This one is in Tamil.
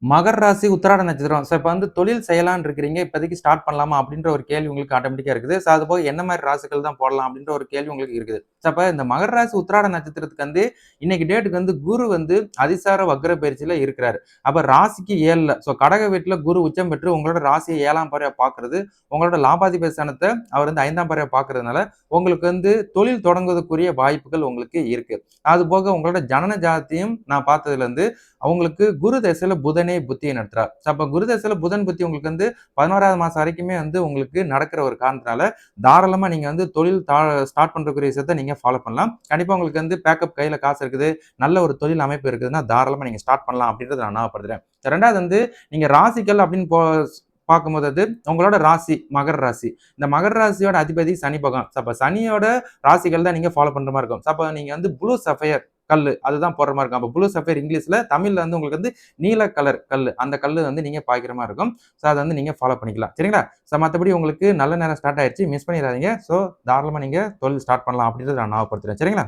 மகர ராசி, உத்திராட நட்சத்திரம். இப்ப வந்து தொழில் செய்யலான்னு இருக்கிறீங்க. இப்போதைக்கு ஸ்டார்ட் பண்ணலாமா? அப்படின்ற ஒரு கேள்வி உங்களுக்கு ஆட்டோமேட்டிக்கா இருக்குது. அதுபோக என்ன மாரி ராசிகள் தான் போடலாம் அப்படின்ற ஒரு கேள்வி உங்களுக்கு இருக்குது. அப்ப இந்த மகர ராசி, உத்திராட நட்சத்திரத்துக்கு வந்து இன்னைக்கு டேட்டுக்கு வந்து குரு வந்து அதிசார வக்ர பயிற்சியில இருக்கிறாரு. அப்ப ராசிக்கு 7ல கடக வீட்ல குரு உச்சம் பெற்று உங்களோட ராசிய 7ஆம் பார்வையா பார்க்கிறது, உங்களோட லாபாதிபதி ஸ்தானத்த அவர் வந்து 5ஆம் பார்வையா பார்க்கிறதுனால, உங்களுக்கு வந்து தொழில் தொடங்குவதற்குரிய வாய்ப்புகள் உங்களுக்கு இருக்கு. அதுபோக உங்களோட ஜனன ஜாதத்தையும் நான் பார்த்ததுல இருந்து அவங்களுக்கு குரு தசையில புதனே புத்தியை நடத்துறார். அப்ப குரு தசையில புதன் புத்தி உங்களுக்கு வந்து 11வது மாசம் வரைக்குமே வந்து உங்களுக்கு நடக்கிற ஒரு காரணத்தினால, தாராளமா நீங்க வந்து தொழில் ஸ்டார்ட் பண்றக்குரிய விஷயத்த நீங்க ஃபாலோ பண்ணலாம். கண்டிப்பா உங்களுக்கு வந்து பேக்கப் கையில காசு இருக்குது, நல்ல ஒரு தொழில் அமைப்பு இருக்குதுன்னா, தாராளமா நீங்க ஸ்டார்ட் பண்ணலாம் அப்படின்றத நான் ஞாபகப்படுத்துறேன். 2வது வந்து நீங்க ராசிகள் அப்படின்னு பார்க்கும்போது அது உங்களோட ராசி மகர ராசி. இந்த மகர ராசியோட அதிபதி சனி பகவான். அப்ப சனியோட ராசிகள் தான் நீங்க ஃபாலோ பண்ற மாரி இருக்கும். அப்ப நீங்க வந்து ப்ளூ சஃபயர் கல்லு. அதுதான் போடுற மாரி இருக்கும். அப்ப ப்ளூ சஃபயர் இங்கிலீஷ்ல, தமிழ்ல வந்து உங்களுக்கு வந்து நீல கலர் கல்லு. அந்த கல்லு வந்து நீங்க பாய்க்கிற மாரி இருக்கும். அத வந்து நீங்க ஃபாலோ பண்ணிக்கலாம். சரிங்களா? மத்தபடி உங்களுக்கு நல்ல நேரம் ஸ்டார்ட் ஆயிருச்சு. மிஸ் பண்ணிறாதீங்க. தாராளமா நீங்க தொழில் ஸ்டார்ட் பண்ணலாம் அப்படின்றத நான் ஞாபகப்படுத்துறேன். சரிங்களா?